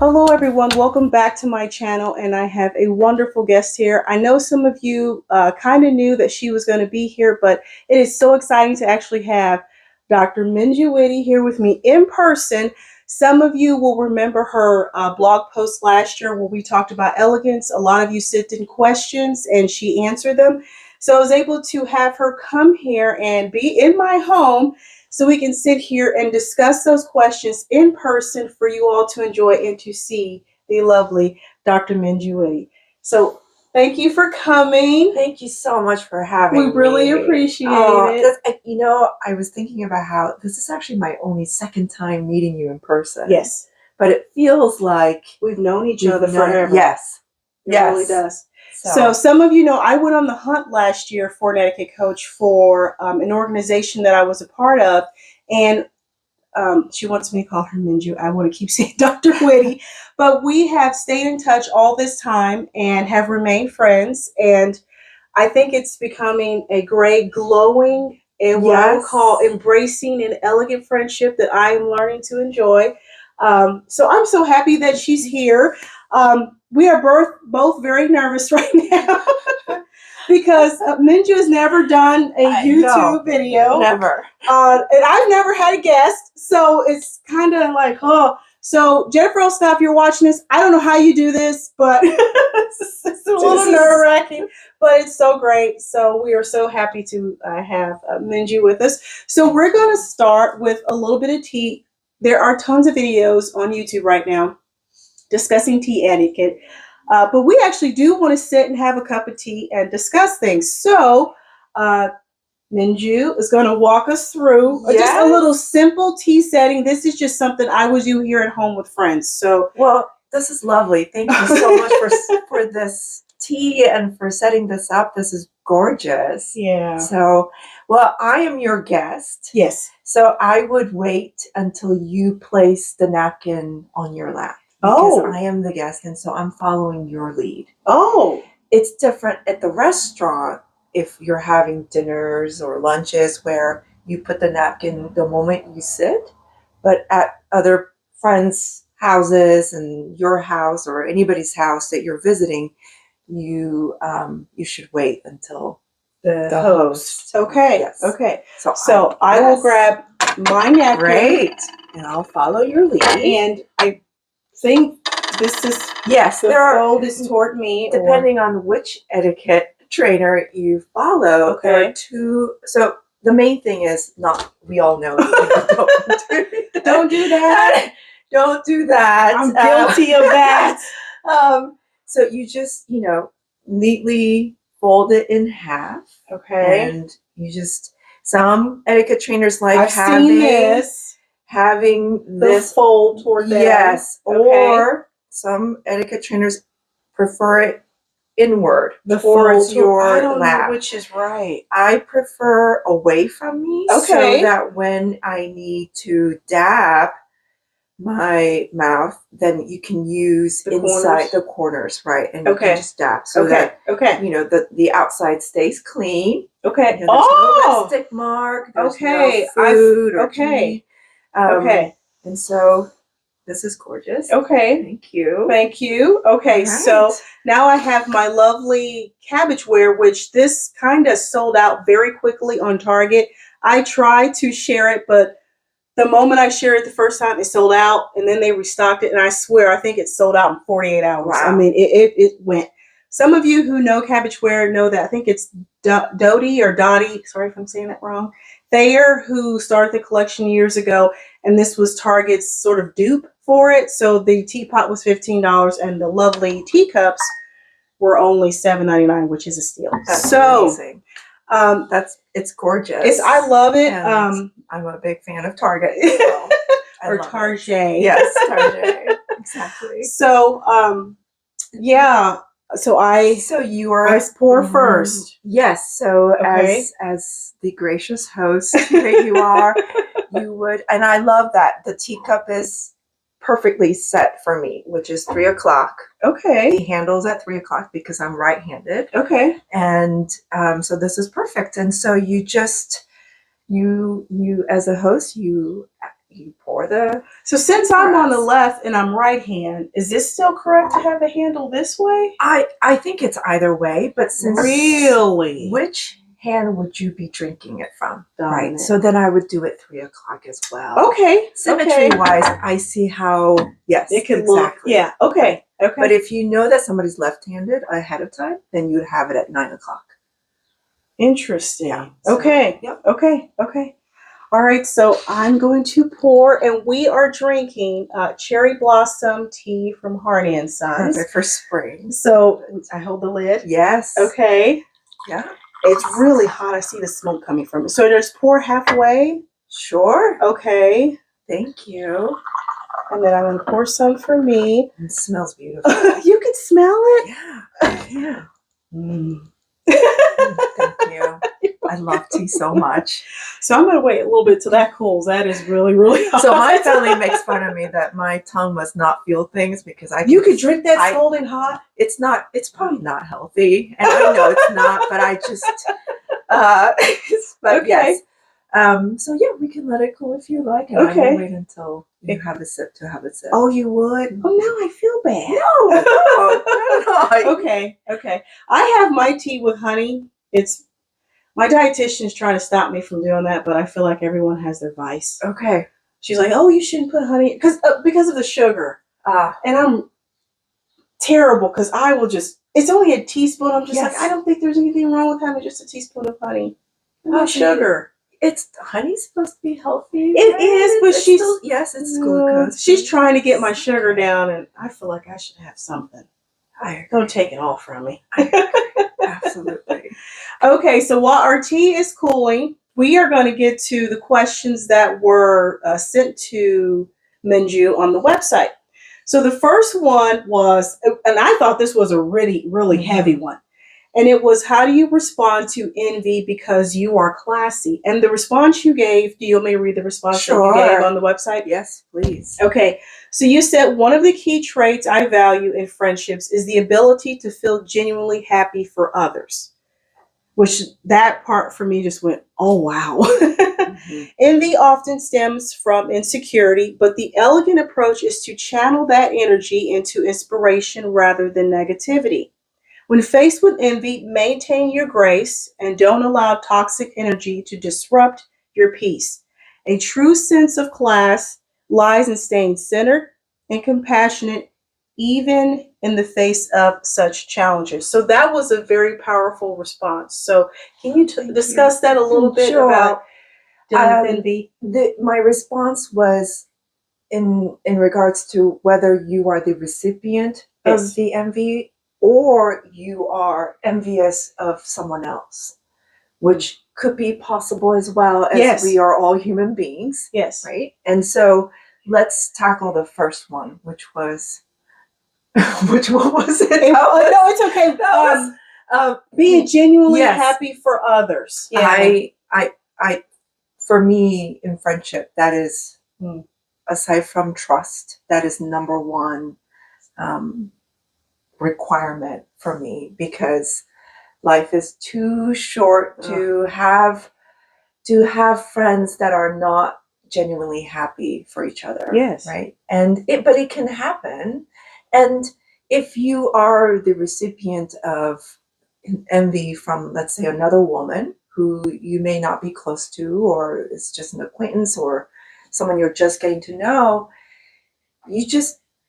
Hello everyone, welcome back to my channel, and I have a wonderful guest here. I know some of you kind of knew that she was going to be here, but it is so exciting to actually have Dr. Minju Witte here with me in person. Some of you will remember her blog post last year where we talked about elegance. A lot of you sent in questions and she answered them. So I was able to have her come here and be in my home so we can sit here and discuss those questions in person for you all to enjoy and to see the lovely Dr. Minju Witte. So thank you for coming. Thank you so much for having me. We really appreciate it. I was thinking about how this is actually my only second time meeting you in person. Yes. But it feels like we've known each other forever. Yes. It really does. So some of you know I went on the hunt last year for an etiquette coach for an organization that I was a part of, and she wants me to call her Minju. I want to keep saying Dr. Witte, but we have stayed in touch all this time and have remained friends, and I think it's becoming a great, glowing, and what I would call embracing an elegant friendship that I am learning to enjoy. So I'm so happy that she's here. We are both very nervous right now because Minju has never done a YouTube video. Never. And I've never had a guest. So it's kind of like, oh. So Jennifer Olstaff, if you're watching this, I don't know how you do this, but it's a little nerve-wracking, but it's so great. So we are so happy to have Minju with us. So we're going to start with a little bit of tea. There are tons of videos on YouTube right now discussing tea etiquette, but we actually do want to sit and have a cup of tea and discuss things. So Minju is going to walk us through just a little simple tea setting. This is just something I would do here at home with friends. So, well, this is lovely. Thank you so much for this tea and for setting this up. This is gorgeous. Yeah. So, well, I am your guest. Yes. So I would wait until you place the napkin on your lap. Because I am the guest, and so I'm following your lead. Oh. It's different at the restaurant if you're having dinners or lunches where you put the napkin the moment you sit. But at other friends' houses and your house or anybody's house that you're visiting, you should wait until the host. Okay. Yes. Okay. So I will grab my napkin. Great. And I'll follow your lead. And I think this is the fold is toward me. Depending on which etiquette trainer you follow, there are two. So the main thing is we all know don't do that. Don't do that. I'm guilty of that. So you just, neatly fold it in half. Okay. And you just, some etiquette trainers like having this fold toward them. Yes. Or some etiquette trainers prefer it inward towards your lap. I don't know which is right. I prefer away from me so that when I need to dab my mouth, then you can use inside the corners, right? And you can just dab so that the outside stays clean. Okay. There's no lipstick mark. There's no food or tea. And so this is gorgeous. Okay. Thank you. Thank you. Okay, so now I have my lovely cabbageware, which this kind of sold out very quickly on Target. I tried to share it, but the moment I shared it the first time, it sold out, and then they restocked it, and I swear, I think it sold out in 48 hours. Wow. I mean, it went. Some of you who know cabbageware know that I think it's Dottie, sorry if I'm saying that wrong, Thayer, who started the collection years ago, and this was Target's sort of dupe for it. So the teapot was $15, and the lovely teacups were only $7.99, which is a steal. That's amazing. It's gorgeous. I love it. I'm a big fan of Target. So or Target. Yes, Target. Exactly. So So you are. I pour first. Yes. So as the gracious host that you are, you would, and I love that the teacup is perfectly set for me, which is 3 o'clock. Okay. The handle's at 3 o'clock because I'm right-handed. Okay. And so this is perfect. And so you just you as a host, you you pour the. So since I'm on the left and I'm right hand, is this still correct to have the handle this way? I think it's either way, but since really, which hand would you be drinking it from? Dominant. Right. So then I would do it 3 o'clock as well. Okay. Symmetry wise, I see how it could look. Yeah. Okay. Okay. But if you know that somebody's left-handed ahead of time, then you'd have it at 9 o'clock. Interesting. Yeah, so, okay. Yep. Okay. Okay. All right. So I'm going to pour, and we are drinking cherry blossom tea from Harney and Sons. Perfect for spring. So I hold the lid. Yes. Okay. Yeah. It's really hot. I see the smoke coming from it. So just pour halfway. Sure. Okay. Thank you. And then I'm going to pour some for me. It smells beautiful. You can smell it? Yeah. Yeah. Thank you. I love tea so much. So I'm going to wait a little bit till that cools. That is really, really hot. So my family makes fun of me that my tongue must not feel things because You could drink that scalding hot? It's probably not healthy. And I know it's not, but I just, but okay. yes. So yeah, we can let it cool if you like. And I will wait until you have a sip to have a sip. Oh, you would? Oh, now I feel bad. No. Okay. I have my tea with honey. My dietitian is trying to stop me from doing that, but I feel like everyone has their vice. Okay. She's like, "Oh, you shouldn't put honey because of the sugar." And I'm terrible because I will just. It's only a teaspoon. I'm just like, I don't think there's anything wrong with having just a teaspoon of honey. No sugar. Honey's supposed to be healthy. It is, but she's still, yes, it's glucose. She's trying to get my sugar down, and I feel like I should have something. Don't take it all from me. Absolutely. Okay, so while our tea is cooling, we are going to get to the questions that were sent to Minju on the website. So the first one was, and I thought this was a really, really heavy one. And it was, how do you respond to envy because you are classy? And the response you gave, do you want me to read the response that you gave on the website? Yes, please. Okay. So you said, one of the key traits I value in friendships is the ability to feel genuinely happy for others. Which that part for me just went, oh, wow. Envy often stems from insecurity, but the elegant approach is to channel that energy into inspiration rather than negativity. When faced with envy, maintain your grace and don't allow toxic energy to disrupt your peace. A true sense of class lies in staying centered and compassionate, even in the face of such challenges. So that was a very powerful response. So can you discuss that a little bit about envy? My response was in regards to whether you are the recipient of the envy or you are envious of someone else, which could be possible as well, as we are all human beings. Yes. Right? And so let's tackle the first one, which was which one was it? No, it's okay. Being genuinely happy for others. Yeah. I for me in friendship, that is aside from trust, that is number one requirement for me, because life is too short to have friends that are not genuinely happy for each other. Yes. Right. But it can happen. And if you are the recipient of envy from, let's say, another woman who you may not be close to, or is just an acquaintance or someone you're just getting to know,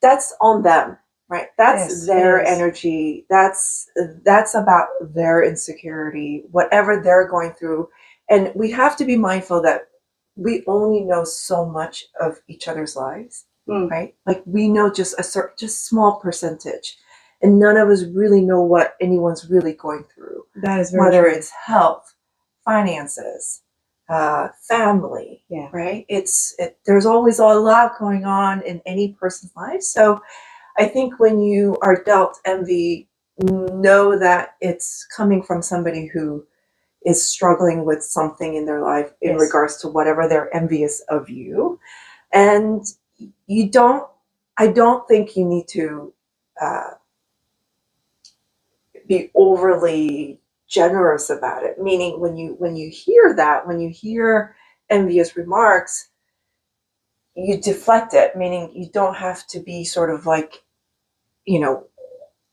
that's on them, right? That's their energy. That's about their insecurity, whatever they're going through. And we have to be mindful that we only know so much of each other's lives. Right? Like we know just just small percentage, and none of us really know what anyone's really going through. That is very whether true. It's health, finances, family, right? There's always a lot going on in any person's life. So I think when you are dealt envy, know that it's coming from somebody who is struggling with something in their life in regards to whatever they're envious of you. And I don't think you need to be overly generous about it. Meaning when you hear envious remarks, you deflect it, meaning you don't have to be sort of like, you know,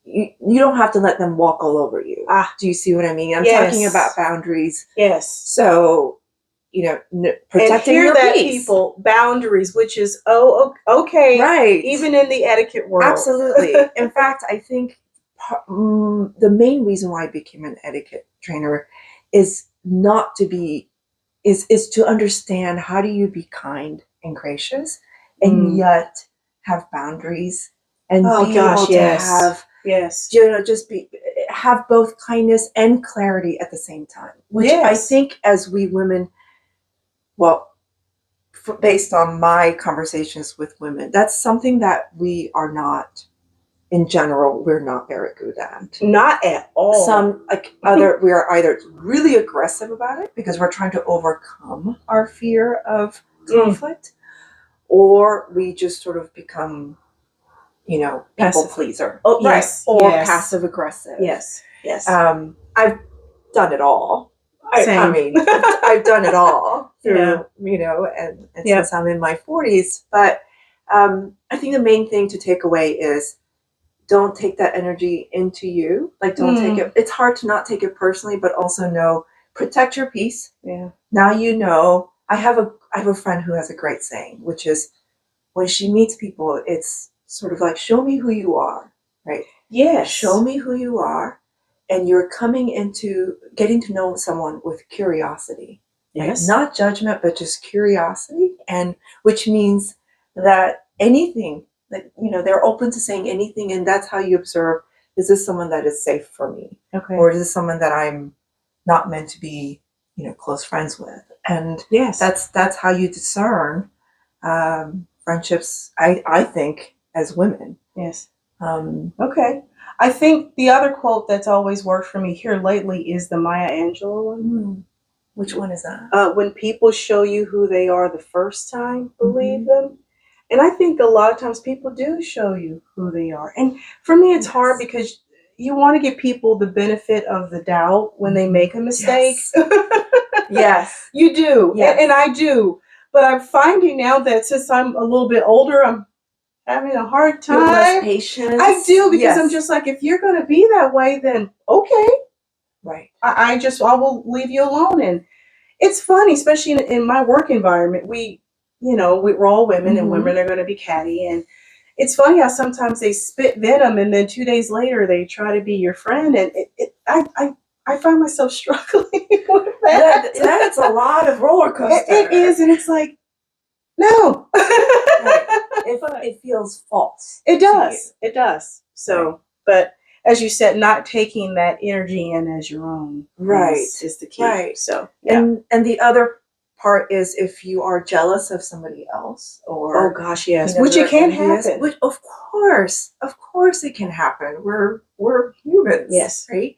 you don't have to let them walk all over you. Do you see what I mean? I'm talking about boundaries. Yes. So, you know, protecting and hear your that, peace. people, boundaries, which is, okay. Right. Even in the etiquette world. Absolutely. In fact, I think the main reason why I became an etiquette trainer is not to be, is to understand how do you be kind and gracious and yet have boundaries and be able to have, you know, have both kindness and clarity at the same time, which I think as we women, well, based on my conversations with women, that's something that we are not, in general, we're not very good at. Not at all. Some we are either really aggressive about it because we're trying to overcome our fear of conflict, or we just sort of become, you know, people pleaser. Oh, right. Or passive aggressive. Yes. I've done it all. I mean, I've done it all through, you know, and since I'm in my 40s. But I think the main thing to take away is don't take that energy into you. Like, don't take it. It's hard to not take it personally, but also know, protect your peace. Yeah. Now, you know, I have a friend who has a great saying, which is when she meets people, it's sort of like, show me who you are, right? Yes. Show me who you are. And you're coming into getting to know someone with curiosity. Yes. Right? Not judgment, but just curiosity. And which means that anything that, you know, they're open to saying anything. And that's how you observe, is this someone that is safe for me? Okay. Or is this someone that I'm not meant to be, you know, close friends with? And that's how you discern friendships, I think, as women. Yes. Okay. I think the other quote that's always worked for me here lately is the Maya Angelou one. Which one is that? When people show you who they are the first time, believe them. And I think a lot of times people do show you who they are. And for me, it's hard because you want to give people the benefit of the doubt when they make a mistake. Yes. You do. Yes. And I do. But I'm finding now that since I'm a little bit older, I'm having a hard time. Less patience. I do, because I'm just like, if you're going to be that way, then okay. Right. I will leave you alone. And it's funny, especially in my work environment. We're all women, and women are going to be catty. And it's funny how sometimes they spit venom, and then 2 days later they try to be your friend. And I find myself struggling with that. That's a lot of roller coaster. It is, and it's like, no. Right. It feels false. It does. It does. So, but as you said, not taking that energy in as your own, is the key. Right. So, and the other part is if you are jealous of somebody else, or yes, you know, which it can happen. Which of course it can happen. We're humans. Yes. Right.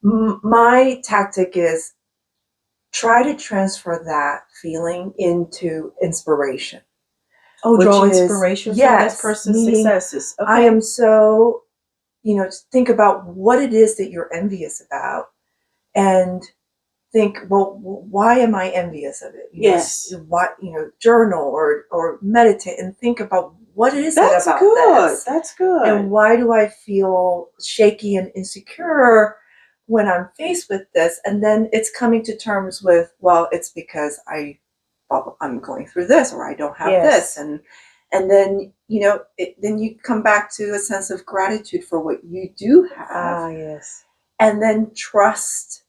My tactic is try to transfer that feeling into inspiration. Draw inspiration from this person's successes. Okay. I am so, think about what it is that you're envious about, and think, well, why am I envious of it? Yes. Journal or meditate and think about what is That's it about good. this? That's good. And why do I feel shaky and insecure when I'm faced with this? And then it's coming to terms with, well, it's because I'm going through this, or I don't have this, and then then you come back to a sense of gratitude for what you do have. Yes. And then trust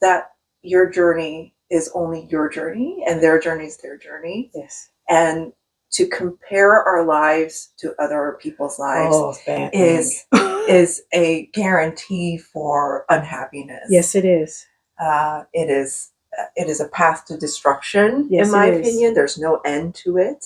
that your journey is only your journey, and their journey is their journey. Yes. And to compare our lives to other people's lives is a guarantee for unhappiness. Yes, it is. It is a path to destruction, in my opinion. There's no end to it.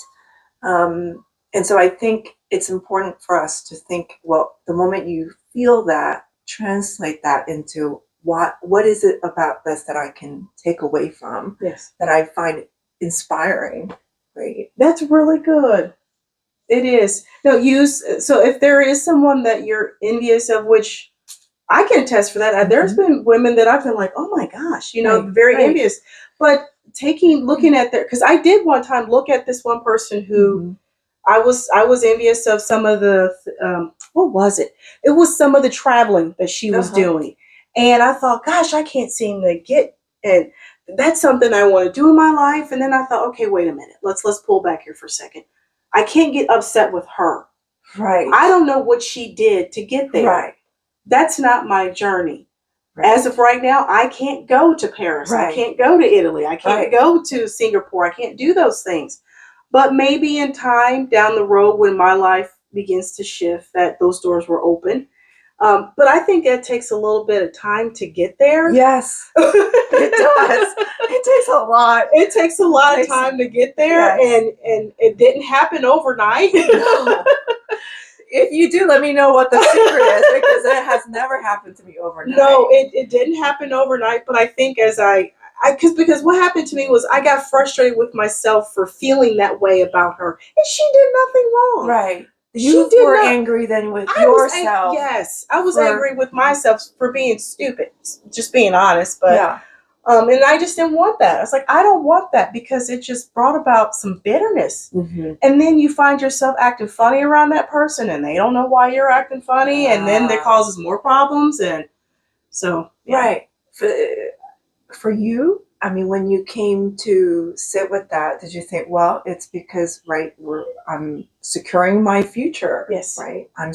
And so I think it's important for us to think, well, the moment you feel that, translate that into what is it about this that I can take away from, that I find inspiring, right? That's really good. It is. No, so if there is someone that you're envious of, which I can attest for that. There's been women that I've been like, oh my gosh, very envious. But looking at their, because I did one time look at this one person who I was envious of some of the what was it? It was some of the traveling that she was doing, and I thought, gosh, I can't seem to get, and that's something I want to do in my life. And then I thought, okay, wait a minute, let's pull back here for a second. I can't get upset with her. Right. I don't know what she did to get there. Right. That's not my journey. Right. As of right now, I can't go to Paris. Right. I can't go to Italy. I can't go to Singapore. I can't do those things. But maybe in time down the road when my life begins to shift, that those doors were open. But I think it takes a little bit of time to get there. Yes, it does. It takes a lot. It takes a lot of time to get there, and it didn't happen overnight. No. If you do, let me know what the secret is, because it has never happened to me overnight. No, it didn't happen overnight. But I think as because what happened to me was I got frustrated with myself for feeling that way about her, and she did nothing wrong. Right. You were angry then with yourself. Yes, I was angry with myself for being stupid, just being honest. But and I just didn't want that. I was like, I don't want that, because it just brought about some bitterness. And then you find yourself acting funny around that person, and they don't know why you're acting funny, and then that causes more problems. And so, right. For you, I mean, when you came to sit with that, did you think, well, it's because, I'm securing my future. Yes. Right. I'm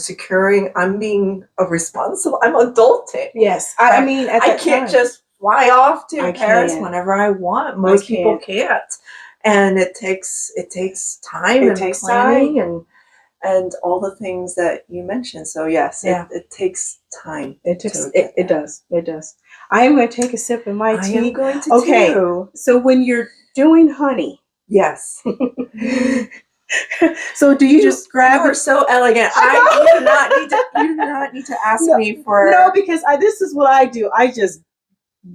being responsible. I'm adulting. Yes. Right? I mean, I can't just fly off to Paris whenever I want. Most people can't. And it takes time and planning and all the things that you mentioned. So yes, it takes time. It does. I am going to take a sip of my tea. I am going to too. So when you're doing honey. Yes. So do you just grab? You are so elegant. You do not need to ask me for. No, because this is what I do. I just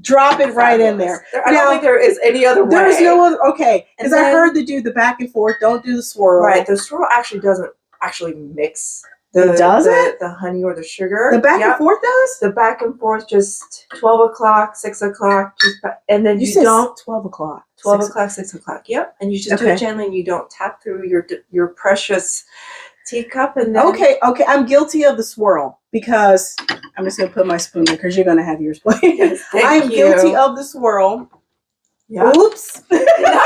drop it right in there. I don't think there is any other way. There's no other. Okay, because I heard the back and forth. Don't do the swirl. Right. The swirl actually doesn't mix. The honey or the sugar. The back and forth does? The back and forth, just 12 o'clock, 6 o'clock, and then you don't 12 o'clock. 12 o'clock, 6 o'clock. Yep. And you just do it gently, and you don't tap through your precious teacup. And then okay. I'm guilty of the swirl, because I'm just gonna put my spoon in, because you're gonna have yours play. Yes, I'm guilty of the swirl. Yeah. Oops. No.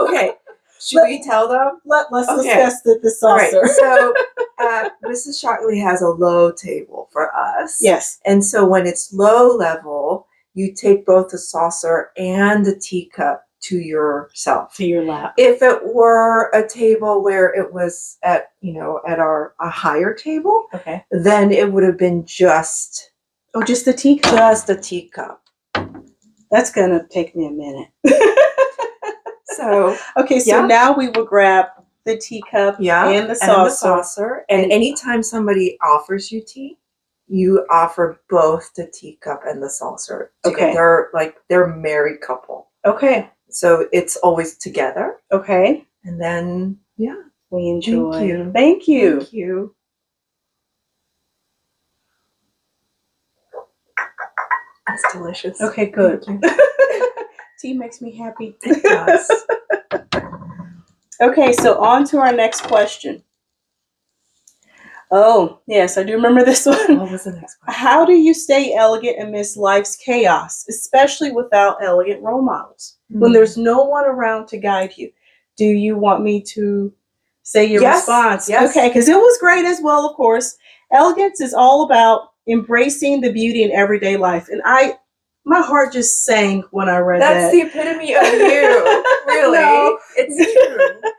Okay. Should we tell them? Let's discuss the saucer. Right. So Mrs. Shockley has a low table for us. Yes. And so when it's low level, you take both the saucer and the teacup to yourself. To your lap. If it were a table where it was at a higher table, then it would have been just the teacup. Just a teacup. That's gonna take me a minute. So now we will grab the teacup and the saucer. And anytime somebody offers you tea, you offer both the teacup and the saucer. Okay. They're a married couple. Okay. So it's always together. Okay. And then we enjoy. Thank you. It's delicious. Okay, good. Tea makes me happy. It does. Okay, so on to our next question. Oh, yes, I do remember this one. What was the next question? How do you stay elegant amidst life's chaos, especially without elegant role models? When there's no one around to guide you? Do you want me to say your response? Yes. Okay, because it was great as well, of course. Elegance is all about embracing the beauty in everyday life. And my heart just sank when I read that. That's the epitome of you. Really. No. It's true.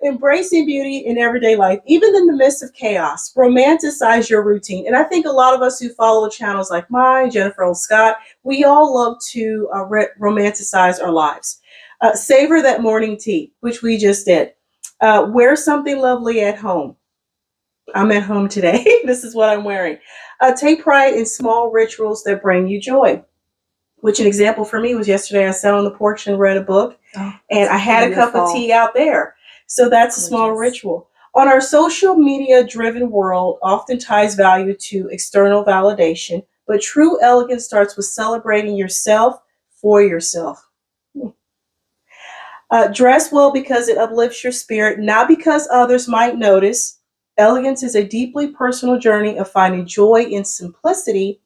Embracing beauty in everyday life, even in the midst of chaos. Romanticize your routine. And I think a lot of us who follow channels like mine, Jennifer O. Scott, we all love to romanticize our lives. Savor that morning tea, which we just did. Wear something lovely at home. I'm at home today. This is what I'm wearing. Take pride in small rituals that bring you joy. Which an example for me was yesterday I sat on the porch and read a book, and I had a cup of tea out there. So that's a small ritual. On our social media driven world, often ties value to external validation, but true elegance starts with celebrating yourself for yourself. Dress well because it uplifts your spirit, not because others might notice. Elegance is a deeply personal journey of finding joy in simplicity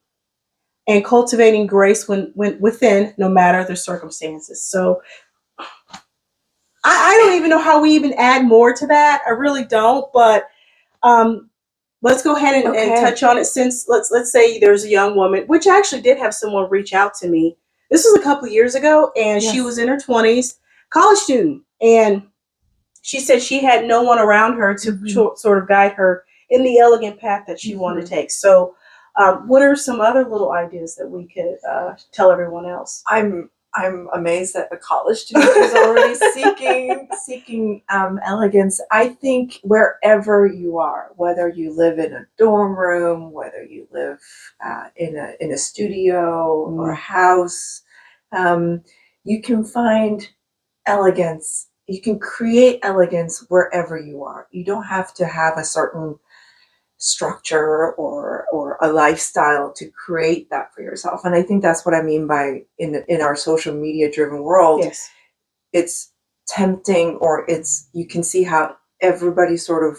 and cultivating grace when within, no matter the circumstances. So I don't even know how we even add more to that. I really don't, but um, let's go ahead and Okay. touch on it. Since let's say there's a young woman, which I actually did have someone reach out to me. This was a couple of years ago, and she Yes. was in her 20s, college student, and she said she had no one around her to sort of guide her in the elegant path that she wanted to take. So, what are some other little ideas that we could tell everyone else? I'm amazed that a college student is already seeking elegance. I think wherever you are, whether you live in a dorm room, whether you live in a studio or a house, you can find elegance. You can create elegance wherever you are. You don't have to have a certain structure or a lifestyle to create that for yourself. And I think that's what I mean by in our social media driven world. Yes. It's tempting, or you can see how everybody sort of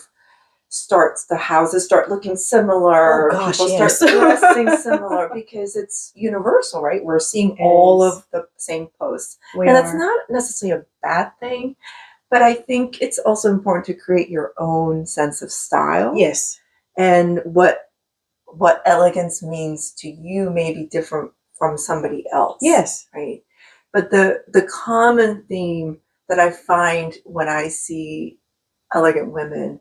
the houses start looking similar. Oh, gosh, people yes. start dressing similar because it's universal, right? We're seeing all of the same posts. And that's not necessarily a bad thing, but I think it's also important to create your own sense of style. Yes. And what elegance means to you may be different from somebody else. Yes. Right. But the common theme that I find when I see elegant women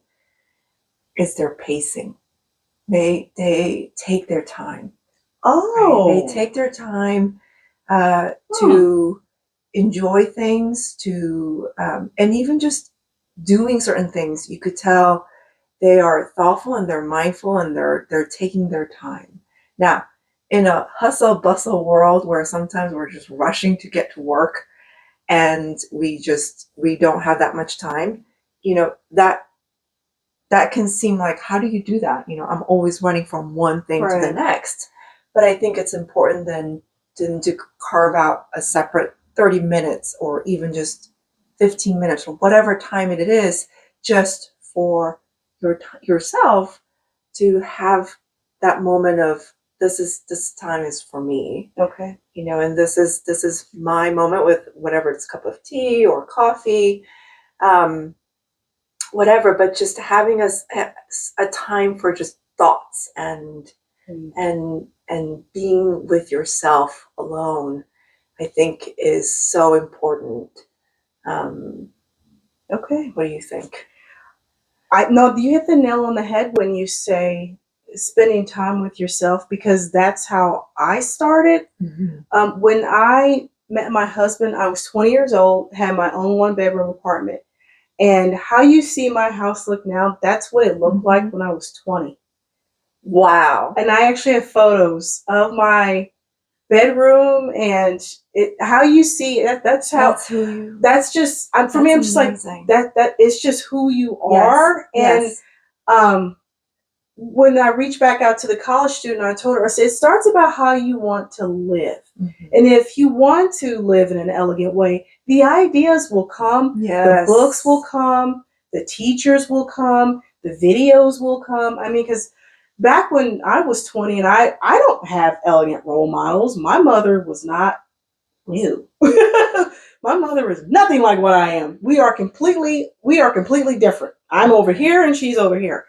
is their pacing. They take their time. Oh. Right? They take their time to enjoy things, and even just doing certain things. You could tell they are thoughtful and they're mindful and they're taking their time. Now, in a hustle bustle world where sometimes we're just rushing to get to work and we don't have that much time, that can seem like, how do you do that? I'm always running from one thing to the next. But I think it's important then to carve out a separate 30 minutes or even just 15 minutes or whatever time it is just for yourself to have that moment of this time is for me. Okay. And this is my moment with whatever it's a cup of tea or coffee, whatever, but just having a time for just thoughts and being with yourself alone, I think is so important. Okay. What do you think? No, you hit the nail on the head when you say spending time with yourself, because that's how I started. Mm-hmm. When I met my husband, I was 20 years old, had my own 1-bedroom apartment. And how you see my house look now, that's what it looked like when I was 20. Wow. And I actually have photos of my bedroom, and how you see it, that's just for me, I'm just amazing. Like that it's just who you are. Yes. And when I reached back out to the college student, I told her, I said, it starts about how you want to live. Mm-hmm. And if you want to live in an elegant way, the ideas will come, the books will come, the teachers will come, the videos will come. I mean, because back when I was 20 and I don't have elegant role models. My mother was not new. My mother is nothing like what I am. We are completely different. I'm over here and she's over here.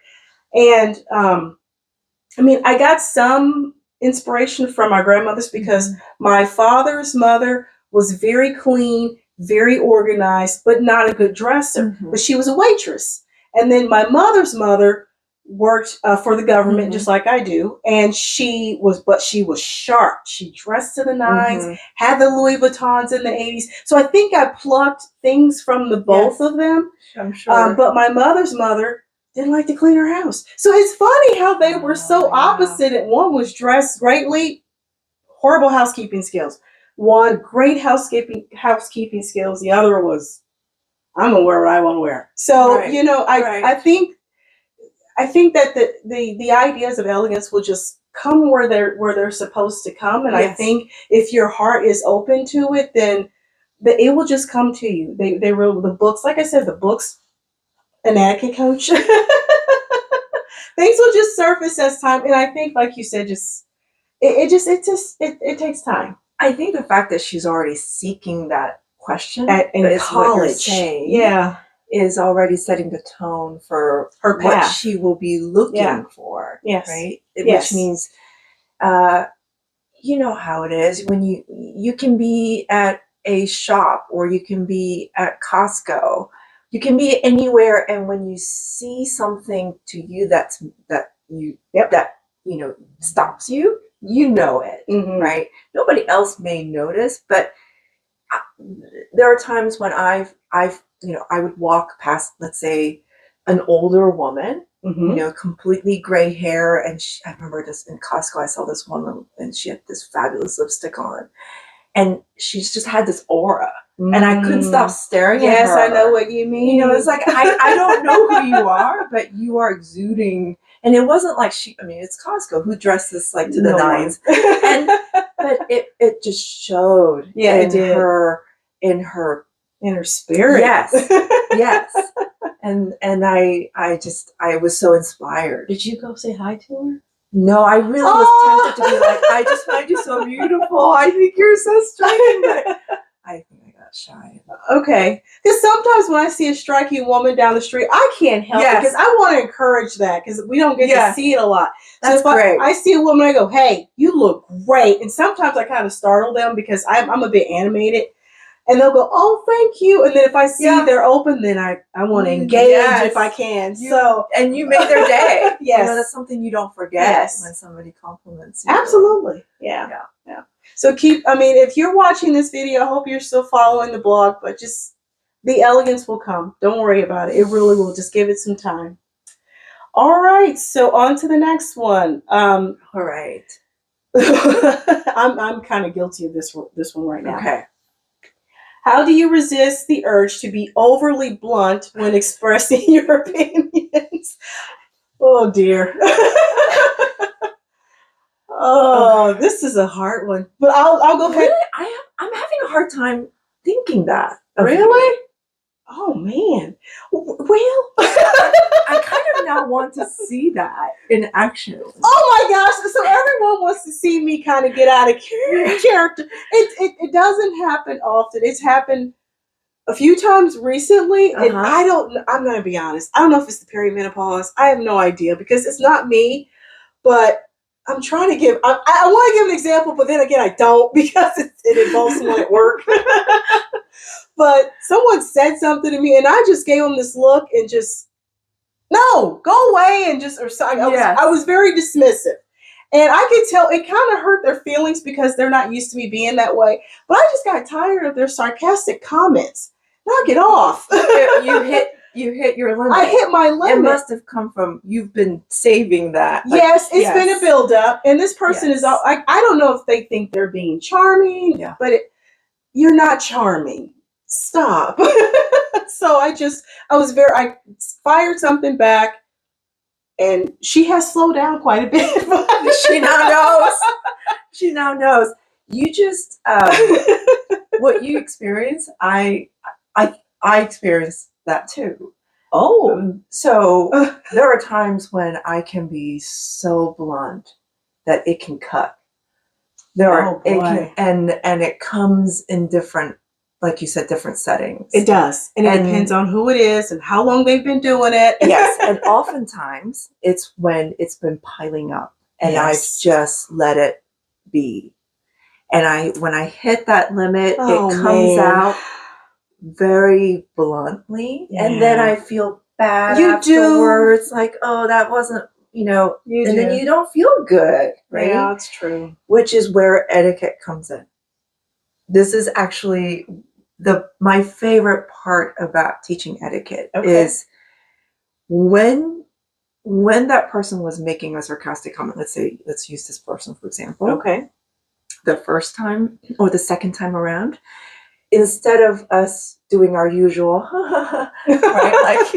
And I mean, I got some inspiration from my grandmothers, because my father's mother was very clean, very organized, but not a good dresser. Mm-hmm. But she was a waitress. And then my mother's mother worked for the government, just like I do. And she was sharp. She dressed to the nines, had the Louis Vuittons in the 80s. So I think I plucked things from the both of them. I'm sure. But my mother's mother didn't like to clean her house. So it's funny how they were so opposite. And one was dressed greatly, horrible housekeeping skills. One, great housekeeping skills. The other was, I'm going to wear what I want to wear. So, I think that the ideas of elegance will just come where they're supposed to come. And I think if your heart is open to it, then it will just come to you. They wrote the books, like I said, the books, an etiquette coach. Things will just surface as time, and I think, like you said, it takes time. I think the fact that she's already seeking that question in college, yeah, is already setting the tone for her path. What she will be looking for. Yes. Right? Yes. Which means, you know how it is when you can be at a shop, or you can be at Costco, you can be anywhere, and when you see something to you that stops you, you know it, right? Nobody else may notice, but there are times when I would walk past, let's say, an older woman, completely gray hair, and I remember this in Costco. I saw this woman, and she had this fabulous lipstick on, and she's just had this aura, and I couldn't stop staring at her. Yes, I know what you mean. It's like I don't know who you are, but you are exuding. And it wasn't like it's Costco, who dresses like to the nines. But it just showed in her spirit. Yes. Yes. And I was so inspired. Did you go say hi to her? No, I really was tempted to be like, I just find you so beautiful. I think you're so striking. But I think I got shy. Okay. Because sometimes when I see a striking woman down the street, I can't help it, because I want to encourage that, because we don't get to see it a lot. That's great. I see a woman, I go, hey, you look great. And sometimes I kind of startle them, because I'm a bit animated. And they'll go, oh, thank you. And then if I see they're open, then I want to engage if I can. And you made their day. Yes. That's something you don't forget when somebody compliments you. Absolutely. Yeah. So if you're watching this video, I hope you're still following the blog, but just the elegance will come. Don't worry about it. It really will. Just give it some time. All right. So on to the next one. All right. I'm kind of guilty of this one right now. Okay. How do you resist the urge to be overly blunt when expressing your opinions? Oh, dear. Oh, this is a hard one. But I'll go ahead. Really? I'm having a hard time thinking that. Really? Oh, man. Well, I kind of now want to see that in action. Oh, my gosh. So everyone wants to see me kind of get out of character. It doesn't happen often. It's happened a few times recently. And I'm going to be honest. I don't know if it's the perimenopause. I have no idea, because it's not me. But I'm trying to give, I want to give an example, but then again, I don't, because it involves someone at work. But someone said something to me, and I just gave them this look and just, no, go away, and I was very dismissive. And I could tell it kind of hurt their feelings, because they're not used to me being that way. But I just got tired of their sarcastic comments. Knock it off. You hit your limit. I hit my limit. It must have come from, you've been saving that. Yes, it's been a build-up. And this person is, I don't know if they think they're being charming, but you're not charming. Stop. So I fired something back, and she has slowed down quite a bit. She now knows. You just, what you experience, I experienced that too. Oh. So there are times when I can be so blunt that it can cut. And it comes in different, like you said, different settings. It does. And it depends on who it is and how long they've been doing it. Yes. And oftentimes it's when it's been piling up, and I've just let it be. And when I hit that limit, it comes out very bluntly. And then I feel bad afterwards. Like, oh, that wasn't, and then you don't feel good. Right? Yeah, that's true. Which is where etiquette comes in. This is actually my favorite part about teaching etiquette is when that person was making a sarcastic comment. Let's use this person, for example. Okay. The first time or the second time around, instead of us doing our usual, right? Like,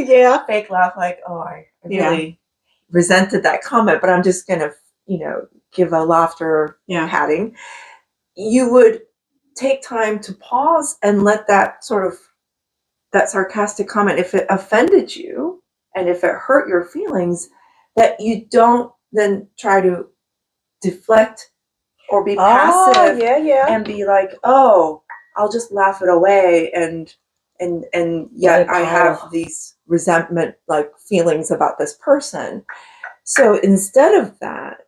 fake laugh, like, oh, I really resented that comment, but I'm just going to, give a laughter patting. You would take time to pause and let that that sarcastic comment, if it offended you and if it hurt your feelings, that you don't then try to deflect or be passive and be like, oh, I'll just laugh it away and yet I have these resentment like feelings about this person. So instead of that,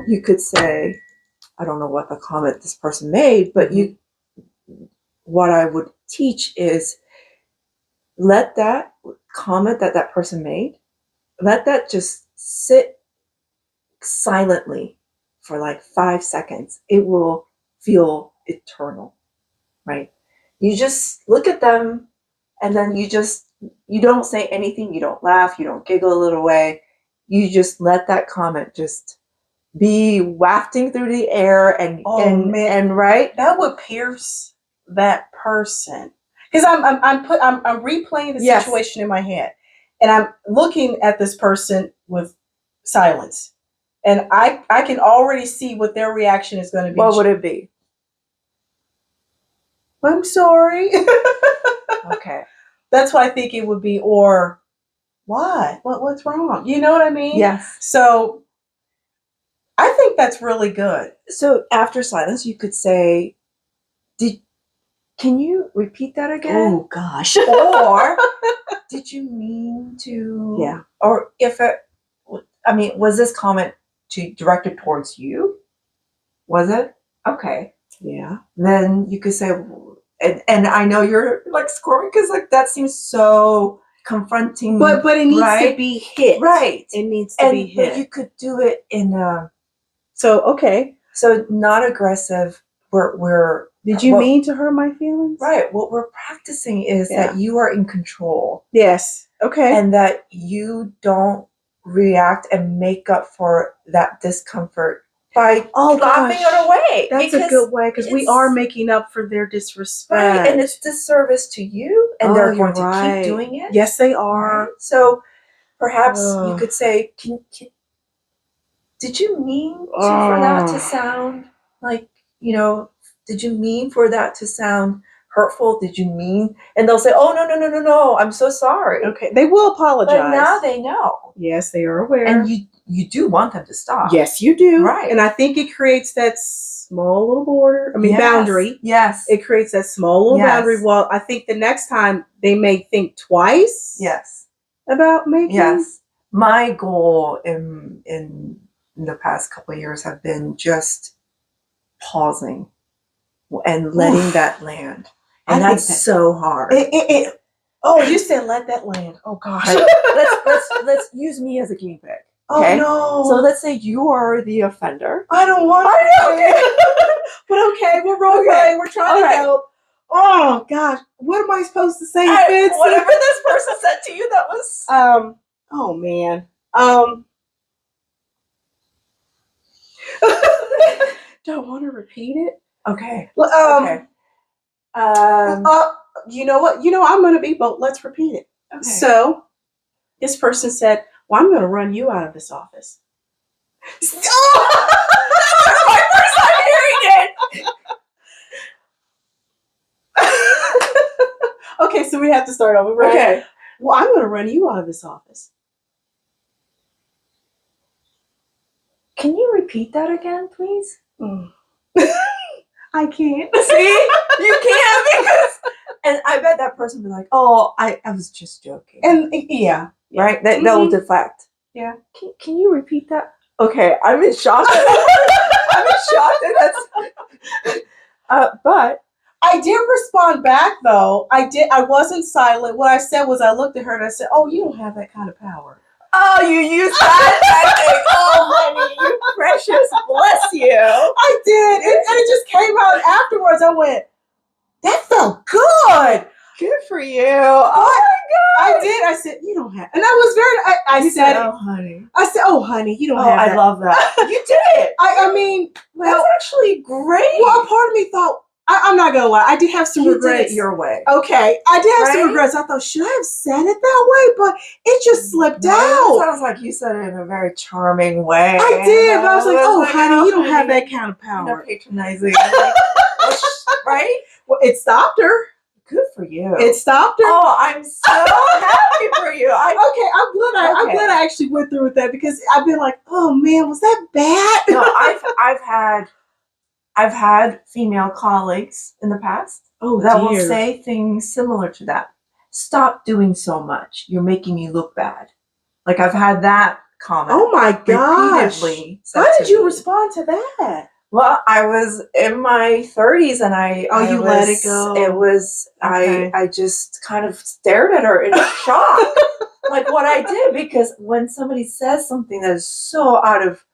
you could say, I don't know what the comment this person made, but what I would teach is let that comment that person made, let that just sit silently for like 5 seconds. It will feel eternal, right? You just look at them and then you don't say anything. You don't laugh. You don't giggle a little way. You just let that comment just be wafting through the air and right? That would pierce that person. Because I'm replaying the situation in my head, and I'm looking at this person with silence, and I can already see what their reaction is going to be. What would it be? I'm sorry. Okay, that's what I think it would be. Or what? What's wrong? You know what I mean? Yes. So I think that's really good. So after silence, you could say, can you repeat that again? Oh, gosh. Or did you mean to? Yeah. Or was this comment directed towards you? Was it? Okay. Yeah. Then you could say, and I know you're like squirming because like that seems so confronting. But it needs to be hit. Right. It needs to be hit. But you could do it in So not aggressive. Did you mean to hurt my feelings? Right. What we're practicing is that you are in control. Yes. Okay. And that you don't react and make up for that discomfort by laughing it away. That's a good way, because we are making up for their disrespect. Right. And it's disservice to you, and they're going to keep doing it. Yes, they are. Right? So perhaps you could say, did you mean for that to sound like, did you mean for that to sound hurtful? Did you mean? And they'll say, oh, no, I'm so sorry. Okay, they will apologize. But now they know. Yes, they are aware. And you do want them to stop. Yes, you do. Right. And I think it creates that small little border. Boundary. Yes. It creates that small little boundary. Well, I think the next time they may think twice. Yes. About making. Yes. My goal in the past couple of years have been just pausing and letting that land. And that's so hard. Oh, you said let that land. Oh gosh. Let's use me as a guinea pig. Okay? Oh no. So let's say you are the offender. I don't want to. But okay, we're role playing. We're trying to help. Oh gosh, what am I supposed to say? Whatever this person said to you, that was Oh man. Do I want to repeat it? Okay. Well, okay. You know what? I'm going to be bold. Let's repeat it. Okay. So, this person said, "Well, I'm going to run you out of this office." Oh! That was my first time hearing it. Okay, so we have to start over, right? Okay. Well, I'm going to run you out of this office. Can you repeat that again, please? I can't. See? You can't because... And I bet that person will be like, oh, I was just joking. And yeah. Right? That will deflect. Yeah. Can you repeat that? Okay, I'm in shock. I'm in shock that that's... but... I did respond back, though. I wasn't silent. What I said was I looked at her and I said, oh, you don't have that kind of power. Oh, you used that tactic. Oh, honey, you precious. Bless you. I did. And it just came out afterwards. I went, that felt good. Good for you. Oh, my God. I did. I said, you don't have. And I was very, I said, oh, honey. I said, oh, honey, you don't have that. I love that. You did it. I mean, well. That's actually great. Well, a part of me thought, I'm not going to lie. I did have some regrets. You did it your way. Okay. I did have some regrets. I thought, should I have said it that way? But it just slipped out. It sounds like you said it in a very charming way. I did. But I was like, oh, honey, you don't have that kind of power. You're patronizing. Right? Well, it stopped her. Good for you. It stopped her. Oh, I'm so happy for you. Okay, I'm glad I actually went through with that because I've been like, oh man, was that bad? No, I've had female colleagues in the past that will say things similar to that. Stop doing so much. You're making me look bad. Like I've had that comment. Oh my gosh. Repeatedly. How did you respond to that? Well, I was in my 30s and I let it go. It was, okay. I just kind of stared at her in shock, like what I did, because when somebody says something that is so out of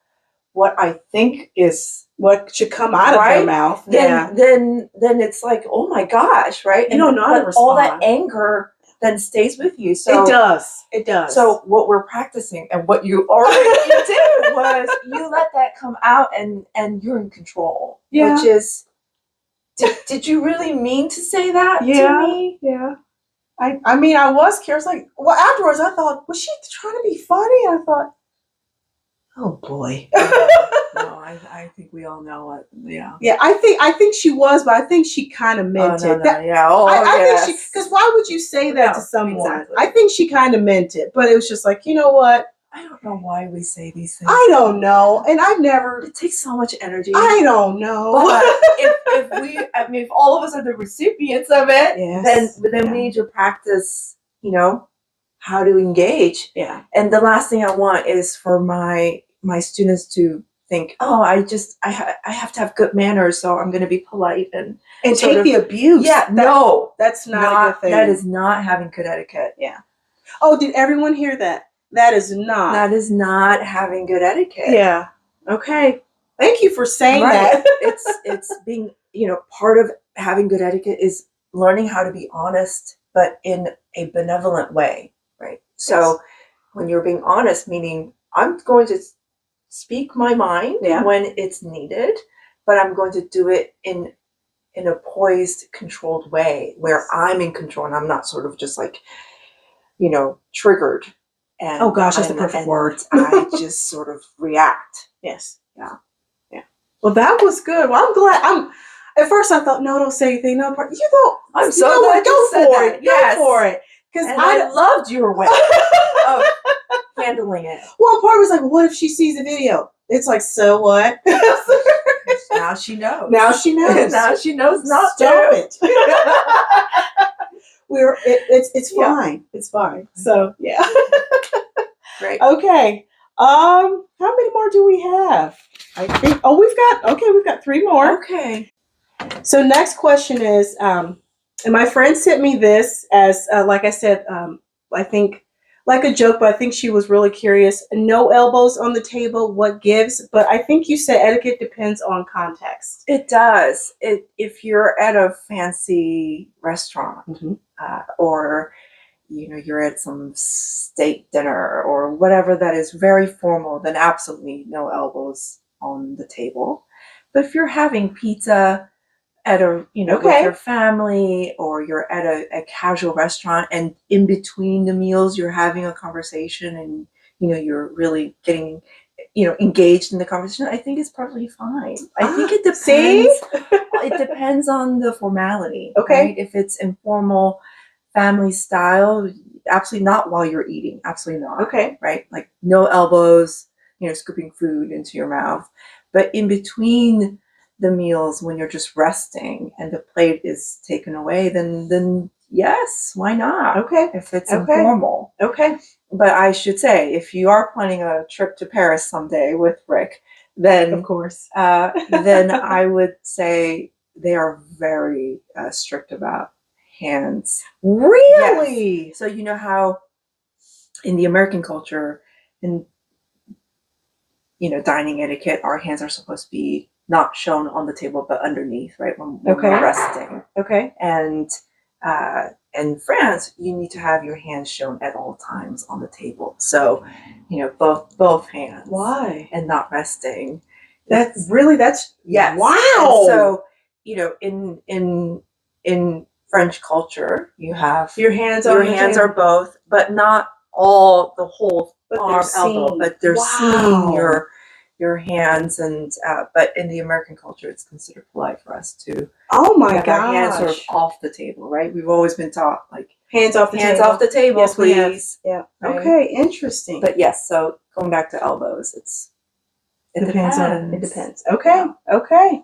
what I think is what should come out of their mouth, then it's like, oh my gosh, right? You don't know how to respond. All that anger then stays with you. So it does. So what we're practicing and what you already did was you let that come out and you're in control. Yeah. Which is, did you really mean to say that to me? Yeah. I mean, I was curious. Like, well, afterwards, I thought, was she trying to be funny? And I thought, oh boy. No, I think we all know it. Yeah. Yeah, I think she was, but I think she kind of meant it. I think because why would you say that to someone? Exactly. I think she kind of meant it, but it was just like, you know what? I don't know why we say these things. I don't know, and I've never. It takes so much energy. I don't know. But if all of us are the recipients of it, then we need to practice, how to engage. Yeah. And the last thing I want is for my students to think, oh, I have to have good manners, so I'm going to be polite and take the abuse. Yeah, that's not a good thing. That is not having good etiquette. Yeah. Oh, did everyone hear that? That is not having good etiquette. Yeah. Okay. Thank you for saying that. It's being, part of having good etiquette is learning how to be honest, but in a benevolent way, right? So when you're being honest, meaning I'm going to speak my mind when it's needed, but I'm going to do it in a poised, controlled way where I'm in control and I'm not sort of just like, triggered. And oh gosh, that's the perfect word. I just sort of react. Yes. Yeah. Yeah. Well, that was good. Well, I'm glad. At first, I thought, no, don't say anything. No, you don't. I'm so glad you said that. Go for it. Because I loved your way of handling it. One part was like, what if she sees the video? It's like, so what? Now she knows. Now she knows. Now she knows not Stop to. it. It's fine. It's fine. So yeah. Great. Okay. How many more do we have? I think. Oh, we've got 3 more. Okay. So next question is, and my friend sent me this as, like I said, I think like a joke, but I think she was really curious. No elbows on the table. What gives? But I think you said etiquette depends on context. It does. If you're at a fancy restaurant, or you're at some state dinner or whatever that is very formal, then absolutely no elbows on the table. But if you're having pizza at a, with your family, or you're at a casual restaurant and in between the meals you're having a conversation and, you're really getting, engaged in the conversation, I think it's probably fine. I think it depends. It depends on the formality. Okay. Right? If it's informal, family style, absolutely not while you're eating. Absolutely not. Okay. Right? Like no elbows, scooping food into your mouth. But in between the meals, when you're just resting and the plate is taken away, then yes, why not? Okay. If it's informal. Okay. But I should say, if you are planning a trip to Paris someday with Rick, then of course, then I would say they are very strict about hands. Really? Yes. So you know how in the American culture, in dining etiquette, our hands are supposed to be not shown on the table, but underneath, right? When we're resting. Okay. And in France, you need to have your hands shown at all times on the table. So, both hands. Why? And not resting. That's yes. Wow. And so, in French culture, you have your hands are both, but not all the whole arm, elbow, but they're seeing your hands, and but in the American culture, it's considered polite for us to Oh my have our hands sort of gosh. off the table, right? We've always been taught like Hands off the hands table. off the table, Yes, we have. please. Yeah. Right? Okay, interesting. But yes, so going back to elbows, it depends. It depends. Okay. Okay.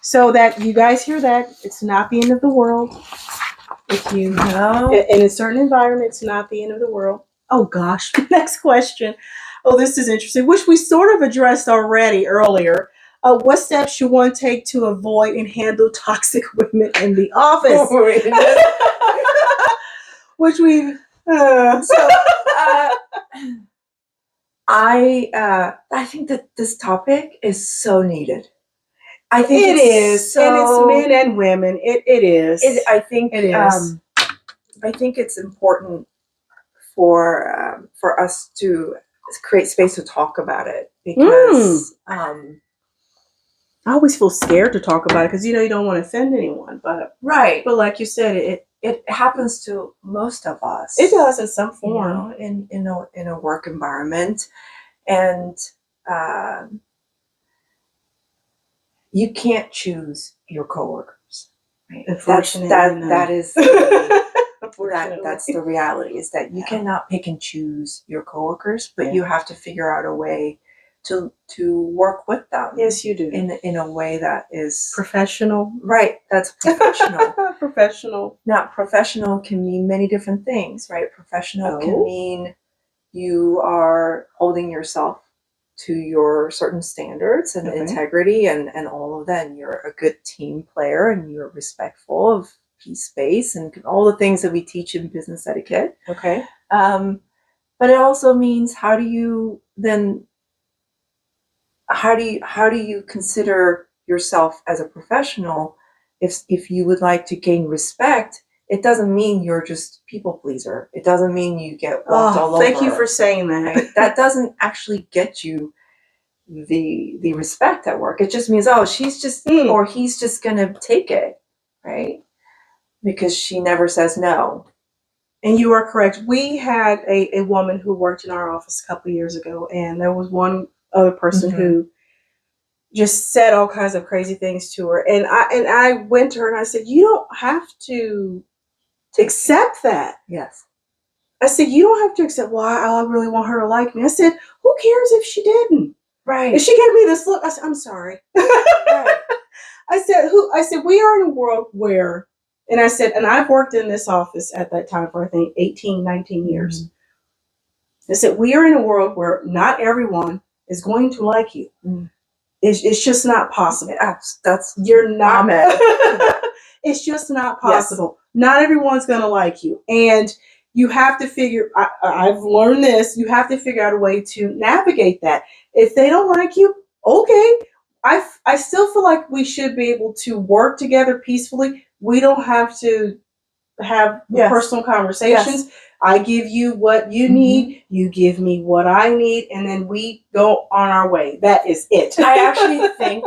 So that you guys hear that, it's not the end of the world. If you No. in a certain environment, it's not the end of the world. Oh gosh. Next question. Oh, this is interesting, which we sort of addressed already earlier. What steps should one take to avoid and handle toxic women in the office? Which we I think that this topic is so needed. I think it is, so, and it's men and women. It is. I think it is. I think it's important for us to create space to talk about it, because I always feel scared to talk about it because you don't want to offend anyone, but right. But like you said, it happens to most of us. It does in some form, in a work environment, and you can't choose your coworkers. Right? Unfortunately, that is that's the reality, is that you cannot pick and choose your coworkers, but you have to figure out a way to work with them. Yes, you do. In a way that is professional. Right. That's professional. Professional. Now, professional can mean many different things, right? Professional can mean you are holding yourself to your certain standards and integrity and all of that. And you're a good team player, and you're respectful of peace space and all the things that we teach in business etiquette. Okay. But it also means how do you consider yourself as a professional? If you would like to gain respect, it doesn't mean you're just people pleaser. It doesn't mean you get walked all over. Thank you for saying that. Right? That doesn't actually get you the respect at work. It just means, she's just or he's just gonna take it, right? Because she never says no. And you are correct. We had a woman who worked in our office a couple of years ago, and there was one other person who just said all kinds of crazy things to her. And I went to her and I said, you don't have to accept that. Yes. I said, you don't have to accept, well, I really want her to like me. I said, who cares if she didn't? Right. And she gave me this look. I said, I'm sorry. Right. I said, we are in a world where, and I said, and I've worked in this office at that time for, I think, 18, 19 years. I said, we are in a world where not everyone is going to like you. It's just not possible. You're not. It's just not possible. Yes. Not everyone's going to like you. And you have to figure, I've learned this, you have to figure out a way to navigate that. If they don't like you, okay. I still feel like we should be able to work together peacefully. We don't have to have personal conversations. Yes. I give you what you need, you give me what I need, and then we go on our way. That is it. I actually think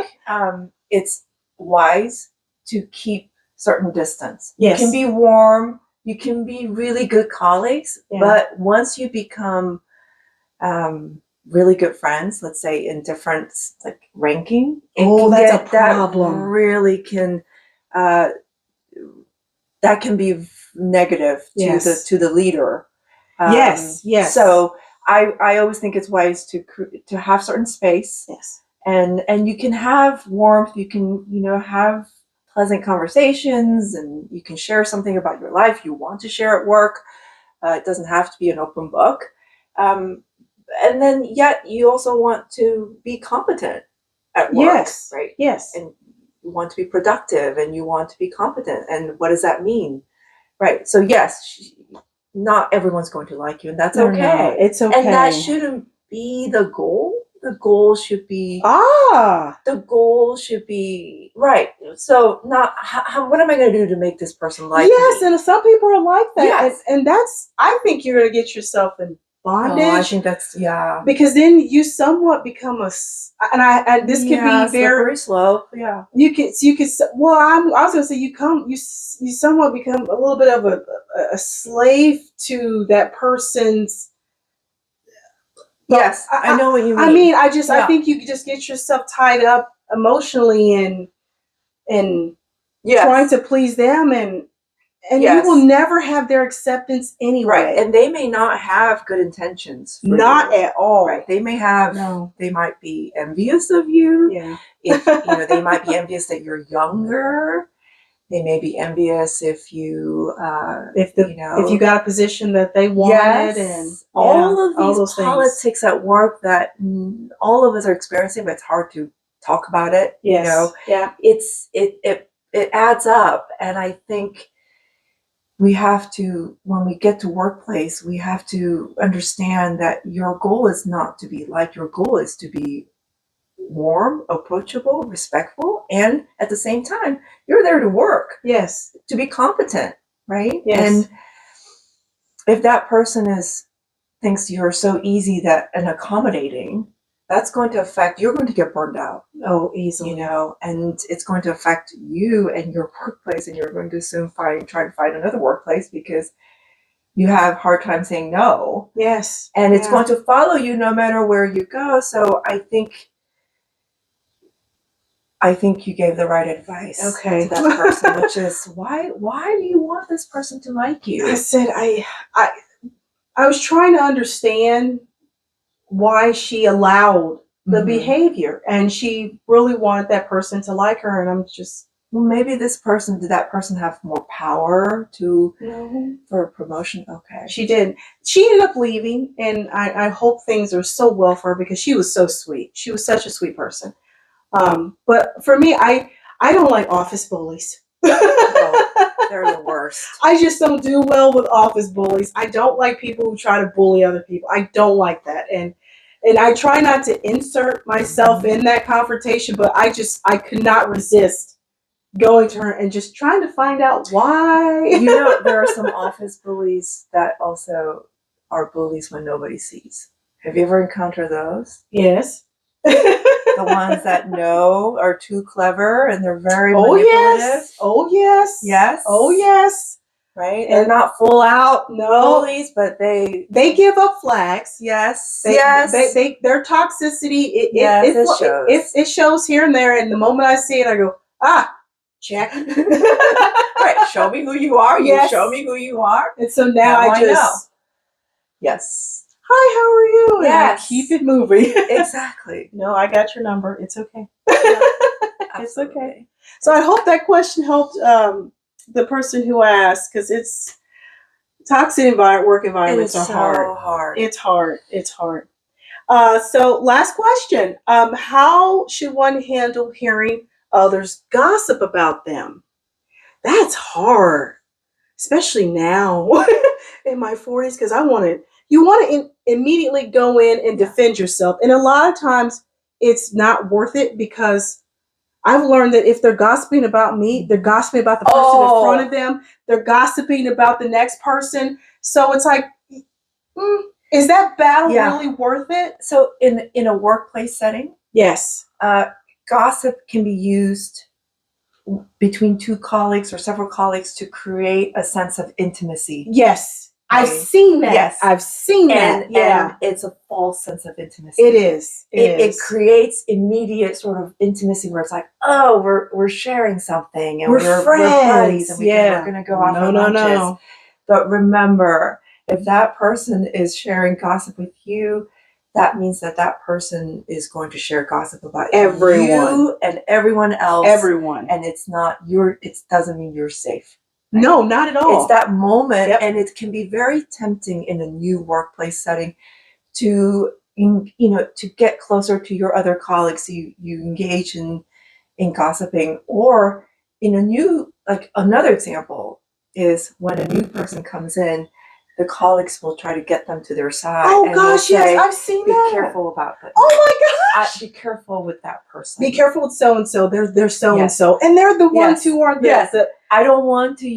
it's wise to keep certain distance. Yes. You can be warm, you can be really good colleagues, but once you become really good friends, let's say in different ranking, that's a problem. That really can that can be negative to the leader. Yes. So I always think it's wise to have certain space. Yes. And you can have warmth. You can have pleasant conversations, and you can share something about your life you want to share at work. It doesn't have to be an open book. And then yet you also want to be competent at work. Yes. Right. Yes. And you want to be productive, and you want to be competent. And what does that mean? Right. So yes, not everyone's going to like you, and that's okay. No, it's okay. And that shouldn't be the goal. The goal should be right. So not what am I going to do to make this person like me? Yes, and some people are like that. Yes. And that's, I think you're going to get yourself in bondage. Oh, I think that's because then you somewhat become and this could be very slow. Yeah, you could. Well, I was going to say you somewhat become a little bit of a slave to that person's But yes, I know what you mean. I mean, I Yeah. think you just get yourself tied up emotionally and Yes. trying to please them, and you will never have their acceptance anyway. Right, and they may not have good intentions for not you. at all. Right, they may have. No. They might be envious of you. Yeah. If they might be envious that you're younger. They may be envious if you, if you got a position that they wanted, and all of these those politics at work that all of us are experiencing, but it's hard to talk about it. Yes. Yeah. It adds up, and I think we have to, when we get to workplace, we have to understand that your goal is not to be liked. Your goal is to be warm, approachable, respectful, and at the same time, you're there to work. Yes. To be competent, right? Yes. And if that person thinks you're so easy and accommodating, that's going to affect, you're going to get burned out. Oh, easily. And it's going to affect you and your workplace, and you're going to soon try to find another workplace because you have a hard time saying no. Yes. And it's going to follow you no matter where you go. So I think you gave the right advice to that person, which is why do you want this person to like you? I said I was trying to understand why she allowed the behavior, and she really wanted that person to like her, and I'm just, well, maybe did that person have more power for a promotion? Okay. She did. She ended up leaving, and I hope things are so well for her because she was so sweet. She was such a sweet person. But for me, I don't like office bullies. No, they're the worst. I just don't do well with office bullies. I don't like people who try to bully other people. I don't like that. And I try not to insert myself in that confrontation, but I could not resist going to her and just trying to find out why. There are some office bullies that also are bullies when nobody sees. Have you ever encountered those? Yes. The ones that are too clever and they're very manipulative. Oh yes. Yes. Oh yes. Right? They're not full out bullies, but they give up flags. Yes. Their toxicity it shows here and there, and the moment I see it I go, check. Right. Show me who you are. Yes. You show me who you are. And so now I just know. Yes. Hi, how are you? Yes. And keep it moving. Exactly. No, I got your number. It's okay. Yeah, it's okay. So I hope that question helped the person who asked, because it's toxic work environments are hard. It's hard. It's hard. So last question. How should one handle hearing others gossip about them? That's hard, especially now in my 40s, because you want to immediately go in and defend yourself. And a lot of times it's not worth it, because I've learned that if they're gossiping about me, they're gossiping about the person in front of them. They're gossiping about the next person. So it's like, is that battle really worth it? So in a workplace setting, yes, gossip can be used between two colleagues or several colleagues to create a sense of intimacy. Yes. I've seen that. Yes. I've seen that. And it's a false sense of intimacy. It is. It creates immediate sort of intimacy where it's like, oh, we're sharing something, and we're friends, we're buddies, and we're going to go out for lunches. No. But remember, if that person is sharing gossip with you, that means that person is going to share gossip about everyone, you and everyone else. Everyone. And it doesn't mean you're safe. Right? No, not at all. It's that moment, and it can be very tempting in a new workplace setting to get closer to your other colleagues. You engage in gossiping, or in another example is when a new person comes in, the colleagues will try to get them to their side. Oh gosh, yes, I've seen that. Be careful about that. Oh my gosh. Be careful with that person. Be careful with so and so. They're so and so, and they're the ones who are I don't want to,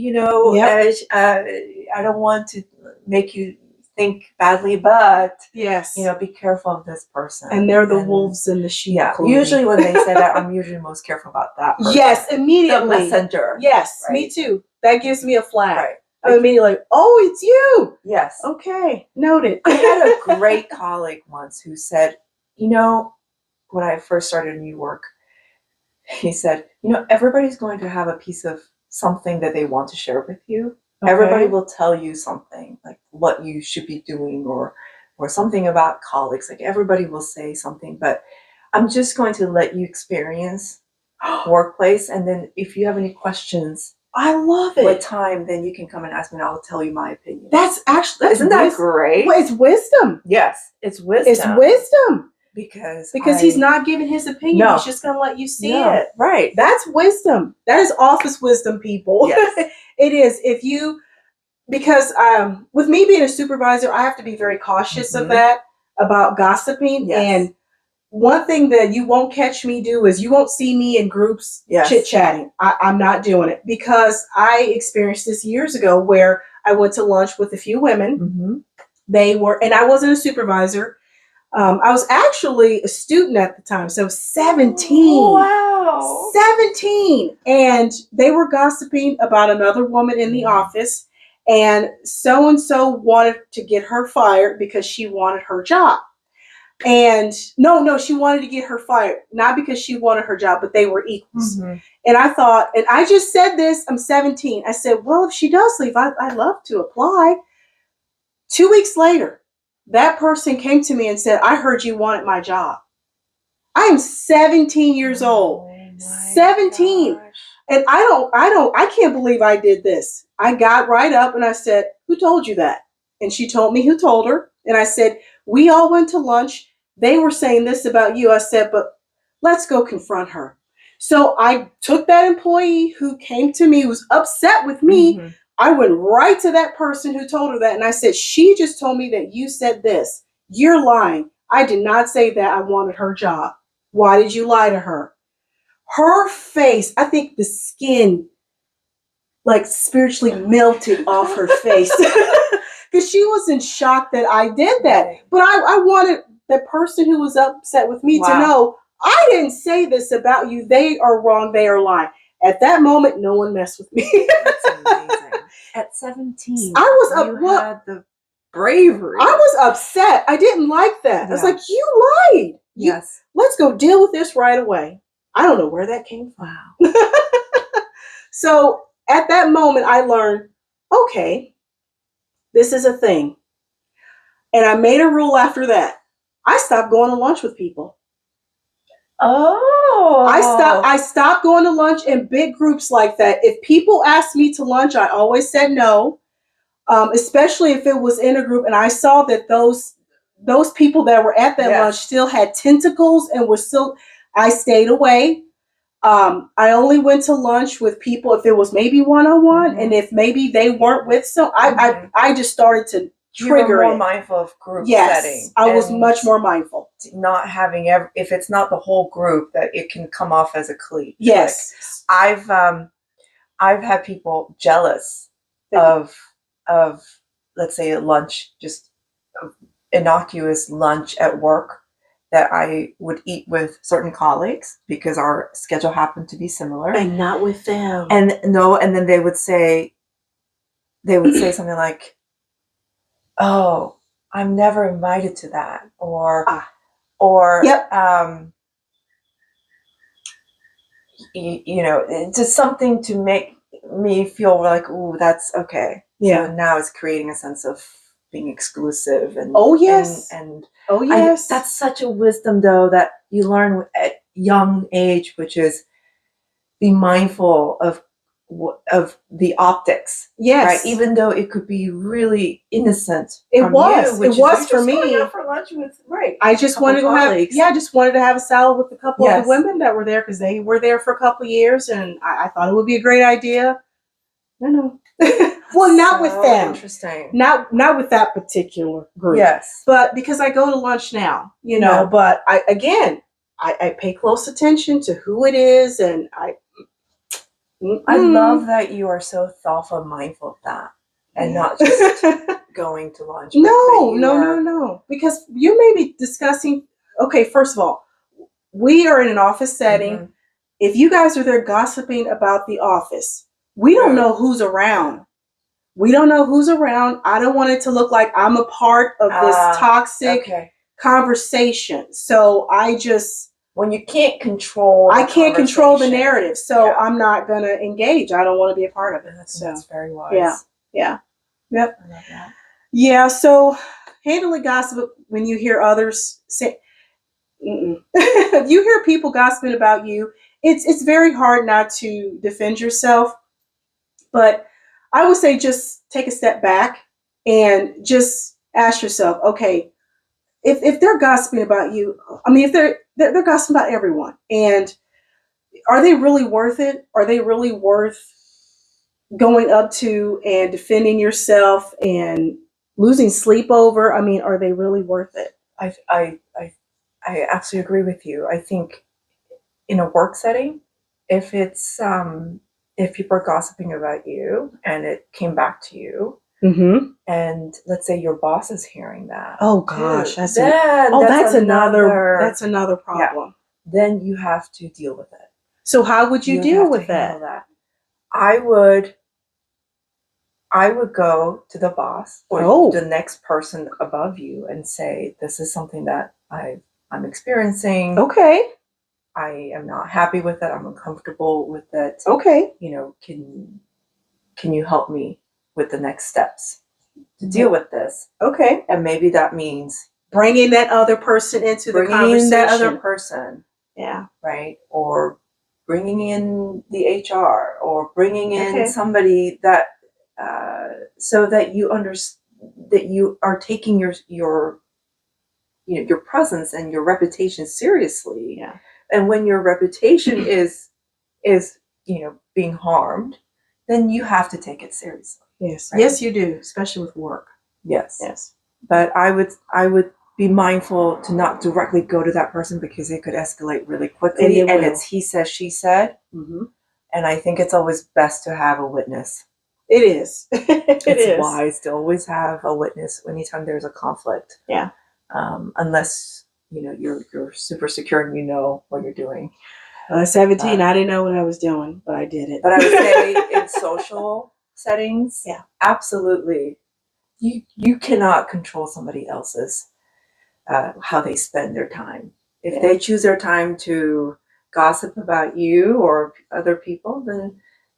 I don't want to make you think badly, but be careful of this person. And they're the wolves in the sheep. Yeah. Clothing. Usually when they say that, I'm usually most careful about that person. Yes, immediately. The messenger. Yes, right. Me too. That gives me a flag. Right. I'm immediately like, oh, it's you. Yes. Okay, noted. I had a great colleague once who said, you know, when I first started in New York, he said, you know, everybody's going to have a piece of something that they want to share with you. Okay. Everybody will tell you something, like what you should be doing, or something about colleagues. Like everybody will say something, but I'm just going to let you experience workplace, and then if you have any questions, I love with it. time, then you can come and ask me, and I'll tell you my opinion. That's actually Isn't that great? Well, it's wisdom. Yes, it's wisdom. It's wisdom. Because he's not giving his opinion. No. He's just going to let you see No. it. Right. That's wisdom. That is office wisdom, people. Yes. It is. Because with me being a supervisor, I have to be very cautious of that, about gossiping. Yes. And one thing that you won't catch me do is you won't see me in groups chit-chatting. I'm not doing it, because I experienced this years ago where I went to lunch with a few women. And I wasn't a supervisor. I was actually a student at the time, so 17. Wow. 17. And they were gossiping about another woman in the office, and so wanted to get her fired because she wanted her job. And no, she wanted to get her fired, not because she wanted her job, but they were equals. And I thought, and I just said this, I'm 17. I said, well, if she does leave, I'd love to apply. 2 weeks later, that person came to me and said, I heard you wanted my job. I am 17 years old. 17. Gosh. And I can't believe I did this. I got right up and I said, who told you that? And she told me who told her. And I said, we all went to lunch. They were saying this about you. I said, but let's go confront her. So I took that employee who came to me, who was upset with me. I went right to that person who told her that, and I said, she just told me that you said this. You're lying. I did not say that I wanted her job. Why did you lie to her? Her face, I think the skin like spiritually melted off her face, because she was in shock that I did that. But I wanted the person who was upset with me to know, I didn't say this about you. They are wrong. They are lying. At that moment, no one messed with me. That's amazing. At 17, I was had the bravery. I was upset. I didn't like that. I was like, you lied. Yes. Let's go deal with this right away. I don't know where that came from. Wow. So at that moment, I learned, okay, this is a thing. And I made a rule after that. I stopped going to lunch with people. Oh. I stopped going to lunch in big groups like that. If people asked me to lunch, I always said no, especially if it was in a group and I saw that those people that were at that lunch still had tentacles and I stayed away. I only went to lunch with people if it was maybe one-on-one, and if maybe they weren't with I just started to trigger you were more it. mindful of group setting. I was much more mindful. Not having if it's not the whole group, that it can come off as a clique. Yes. Like, I've had people jealous of let's say a lunch, just innocuous lunch at work that I would eat with certain colleagues because our schedule happened to be similar. And not with them. And then they would say something like, oh, I'm never invited to that, or you know, it's just something to make me feel like, ooh, that's okay. Yeah. So now it's creating a sense of being exclusive and that's such a wisdom though that you learn at young age, which is be mindful of the optics. Yes. Right. Even though it could be really innocent. It was for me. Going out for lunch with, I just wanted to have a salad with a couple of the women that were there because they were there for a couple of years, and I thought it would be a great idea. No. Well, not with them. Interesting. Not with that particular group. Yes. But because I go to lunch now, you know, but I pay close attention to who it is, and I love that you are so thoughtful and mindful of that, and not just going to lunch. No. Because you may be discussing, okay, first of all, we are in an office setting. Mm-hmm. If you guys are there gossiping about the office, we don't know who's around. we don't know who's around. I don't want it to look like I'm a part of this toxic conversation. So when you can't control, I can't control the narrative. So I'm not going to engage. I don't want to be a part of it. That's very wise. Yeah. Yep. I love that. Yeah. So handling gossip when you hear others say, if you hear people gossiping about you, it's very hard not to defend yourself. But I would say just take a step back and just ask yourself, okay, if they're gossiping about you, I mean, if they're gossiping about everyone, and are they really worth it? Are they really worth going up to and defending yourself and losing sleep over? I mean, are they really worth it? I absolutely agree with you. I think in a work setting, if it's if people are gossiping about you and it came back to you, and let's say your boss is hearing that, oh gosh, that's another problem. Yeah. Then you have to deal with it. So how would you deal with that? I would go to the boss or the next person above you and say, this is something that I'm experiencing. Okay. I am not happy with it. I'm uncomfortable with it. Okay. You know, can you help me with the next steps to deal with this? Okay. And maybe that means bringing that other person into the conversation. That other person. Yeah. Right. Or bringing in the HR or bringing in somebody that, so that you understand that you are taking your presence and your reputation seriously. Yeah. And when your reputation is being harmed, then you have to take it seriously. Yes. Right? Yes, you do, especially with work. Yes. Yes. But I would be mindful to not directly go to that person because it could escalate really quickly. And it's he said, she said. Mm-hmm. And I think it's always best to have a witness. It is. It's wise to always have a witness anytime there's a conflict. Yeah. Unless you're super secure and you know what you're doing. 17, I didn't know what I was doing, but I did it. But I would say in social settings, absolutely, you cannot control somebody else's how they spend their time. If they choose their time to gossip about you or other people,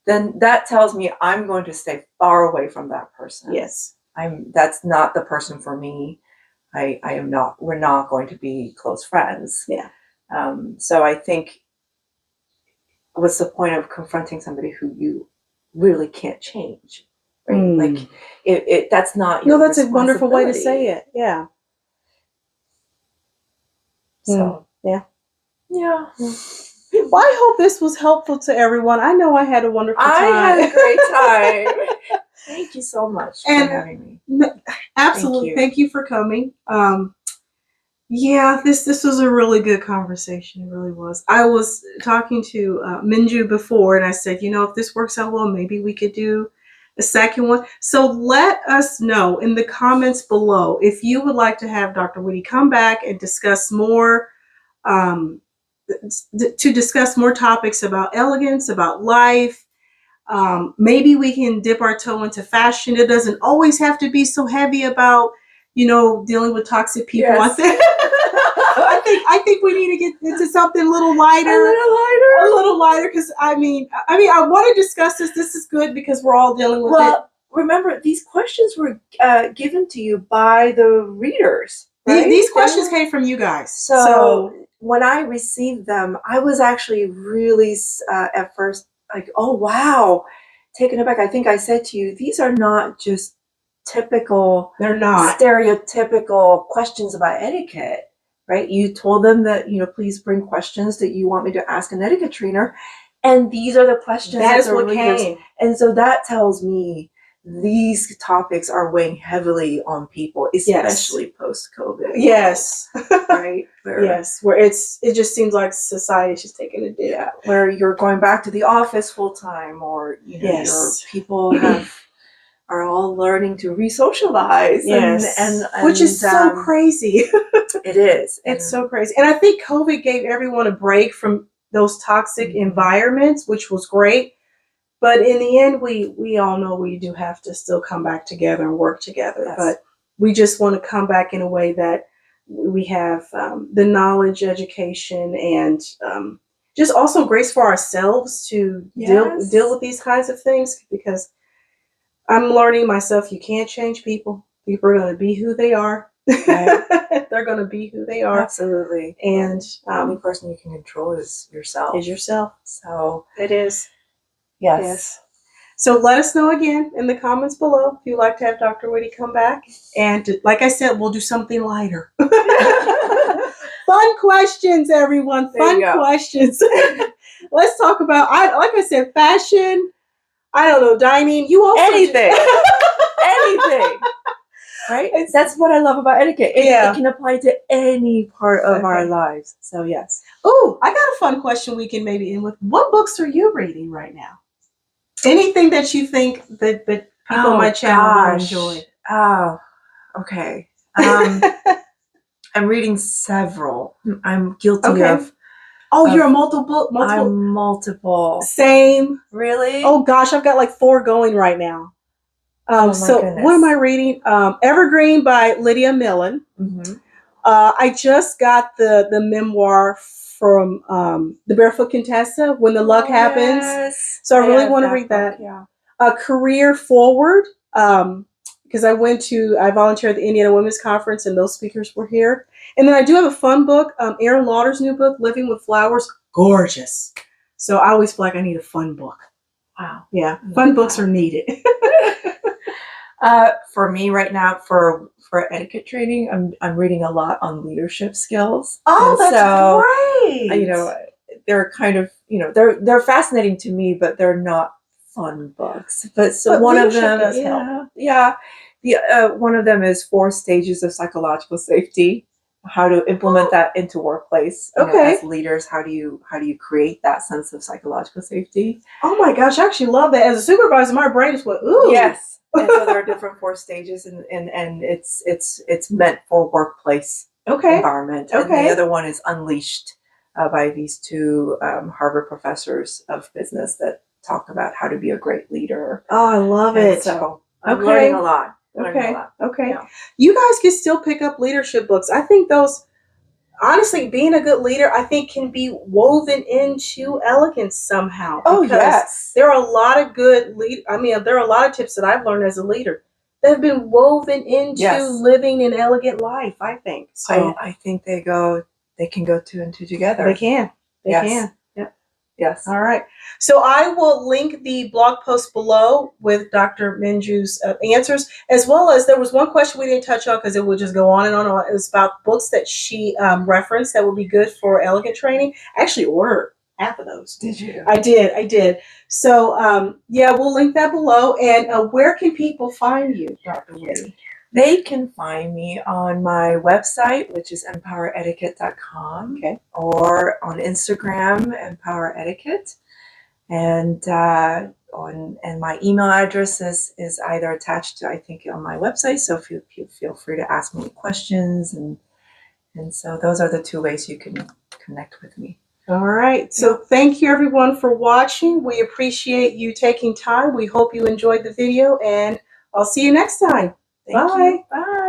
then that tells me I'm going to stay far away from that person. Yes, that's not the person for me. I am not. We're not going to be close friends. Yeah. So I think, what's the point of confronting somebody who you really can't change? Right? Like, that's not your that's a wonderful way to say it. Yeah. So yeah. Well, I hope this was helpful to everyone. I know I had a wonderful time. I had a great time. Thank you so much for having me. Absolutely. Thank you for coming. This was a really good conversation. It really was. I was talking to Minju before, and I said, if this works out well, maybe we could do a second one. So let us know in the comments below if you would like to have Dr. Witte come back and discuss more, to discuss more topics about elegance, about life. Maybe we can dip our toe into fashion. It doesn't always have to be so heavy about, dealing with toxic people. Yes. I think we need to get into something a little lighter. Because I want to discuss this. This is good because we're all dealing with it. Remember, these questions were given to you by the readers. Right? These questions came from you guys. So when I received them, I was actually really at first like, oh wow, taken aback. I think I said to you, these are not just typical, they're not stereotypical questions about etiquette, right? You told them that, please bring questions that you want me to ask an etiquette trainer. And these are the questions that is what came. And so that tells me these topics are weighing heavily on people, especially post-COVID. Yes. Right? Where it just seems like society's just taking a dip. Yeah. Where you're going back to the office full time, or your people are all learning to re-socialize. Yes. And which is so crazy. It is. It's so crazy. And I think COVID gave everyone a break from those toxic environments, which was great. But in the end, we all know we do have to still come back together and work together. Yes. But we just want to come back in a way that we have the knowledge, education, and just also grace for ourselves to deal with these kinds of things. Because I'm learning myself, you can't change people. People are going to be who they are. Right. They're going to be who they are. Absolutely. And the only person you can control is yourself. So it is. Yes. So let us know again in the comments below if you'd like to have Dr. Witte come back. And like I said, we'll do something lighter. Fun questions, everyone. Fun questions. Let's talk about, like I said, fashion. I don't know, dining. You also anything. Anything. Right? That's what I love about etiquette. It can apply to any part of our lives. So yes. Oh, I got a fun question we can maybe end with. What books are you reading right now? Anything that you think that people on my channel will enjoy? Oh, okay. I'm reading several. I'm guilty of. Oh, you're a multiple. I'm multiple. Same. Really? Oh gosh, I've got like 4 going right now. So goodness. What am I reading? Evergreen by Lydia Millen. Mm-hmm. I just got the memoir from the Barefoot Contessa, When the Luck Happens. Yes. So I really want to read that. Yeah. Career Forward, because I volunteered at the Indiana Women's Conference and those speakers were here. And then I do have a fun book, Erin Lauder's new book, Living with Flowers. Gorgeous. So I always feel like I need a fun book. Wow. Yeah, fun books are needed. For me right now, for etiquette training, I'm reading a lot on leadership skills. Oh, that's great. You know, they're kind of, you know, they're fascinating to me, but they're not fun books. But one of them does help. Yeah. One of them is 4 Stages of Psychological Safety. How to implement that into workplace. You know, as leaders, how do you create that sense of psychological safety? Oh my gosh, I actually love that. As a supervisor, my brain just went, ooh. Yes. And so there are different 4 stages, and it's meant for workplace environment. And the other one is Unleashed by these 2 Harvard professors of business that talk about how to be a great leader. Oh, I love it. So I'm learning a lot. Okay. Yeah. You guys can still pick up leadership books. I think those, honestly, being a good leader, I think can be woven into elegance somehow. Oh, yes. There are a lot of good there are a lot of tips that I've learned as a leader that have been woven into living an elegant life, I think. So I think they can go 2 and 2 together. They can. They can. Yes. All right. So I will link the blog post below with Dr. Minju's answers, as well as there was one question we didn't touch on because it would just go on and on and on. It was about books that she referenced that would be good for elegant training. I actually ordered half of those. Did you? I did. So, we'll link that below. And where can people find you, Dr. Witte? They can find me on my website, which is empoweretiquette.com, or on Instagram, Empower Etiquette, and my email address is either attached to, I think, on my website. So feel free to ask me questions, and so those are the 2 ways you can connect with me. All right. So thank you, everyone, for watching. We appreciate you taking time. We hope you enjoyed the video, and I'll see you next time. Thank you. Bye.